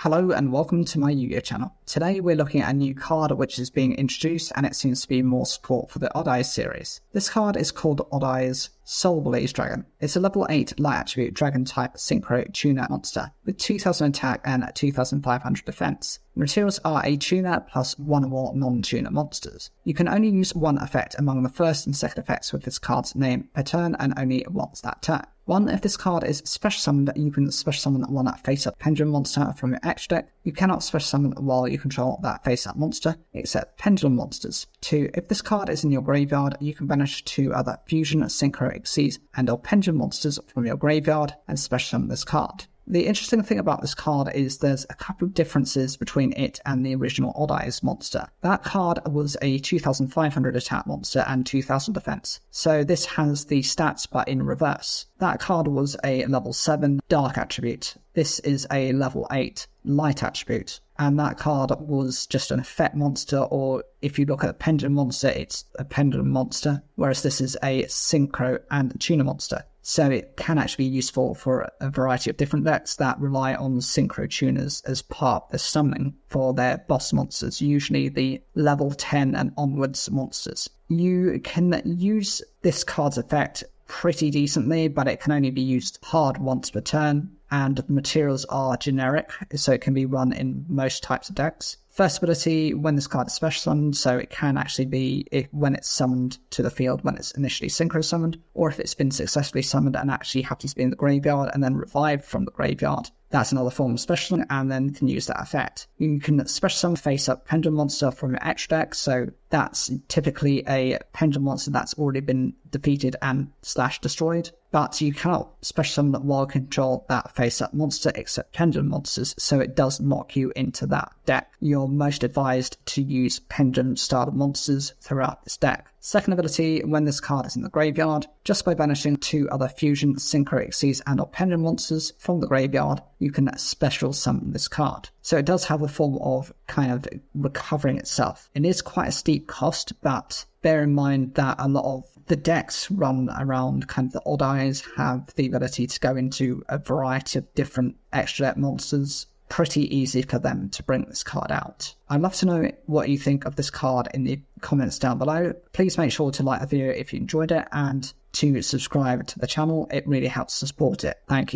Hello and welcome to my Yugioh channel. Today we're looking at a new card which is being introduced, and it seems to be more support for the Odd Eyes series. This card is called Odd Eyes Soul Blaze Dragon. It's a level 8 light attribute dragon type synchro tuner monster with 2000 attack and 2500 defense. The materials are a tuner plus one or more non-tuner monsters. You can only use one effect among the first and second effects with this card's name per turn, and only once that turn. If this card is special summoned, you can special summon one face-up pendulum monster from your extra deck. You cannot special summon while you control that face-up monster, except pendulum monsters. 2. If this card is in your graveyard, you can banish 2 other fusion, synchro, exceed, and/or pendulum monsters from your graveyard and special summon this card. The interesting thing about this card is there's a couple of differences between it and the original Odd Eyes monster. That card was a 2500 attack monster and 2000 defense, so this has the stats but in reverse. That card was a level 7 dark attribute. This is a level 8 light attribute, and that card was just an effect monster, or if you look at a pendulum monster, it's a pendulum monster, whereas this is a synchro and tuner monster. So it can actually be useful for a variety of different decks that rely on synchro tuners as part of the summoning for their boss monsters, usually the level 10 and onwards monsters. You can use this card's effect pretty decently, but it can only be used hard once per turn, and the materials are generic, so it can be run in most types of decks. First ability, when this card is special summoned, so it can actually be when it's summoned to the field when it's initially synchro summoned, or if it's been successfully summoned and actually happens to be in the graveyard and then revived from the graveyard. That's another form of special summon, and then can use that effect. You can special summon face-up pendulum monster from your extra deck, so that's typically a pendulum monster that's already been defeated and / destroyed. But you cannot special summon while control that face-up monster except pendulum monsters, so it does knock you into that deck. You're most advised to use pendulum-style monsters throughout this deck. Second ability, when this card is in the graveyard, just by banishing 2 other fusion, synchro, exceeds, and/or pendulum monsters from the graveyard, you can special summon this card. So it does have a form of kind of recovering itself. It is quite a steep cost, but bear in mind that a lot of the decks run around kind of the Odd Eyes have the ability to go into a variety of different extra deck monsters. Pretty easy for them to bring this card out. I'd love to know what you think of this card in the comments down below. Please make sure to like the video if you enjoyed it, and to subscribe to the channel. It really helps to support it. Thank you.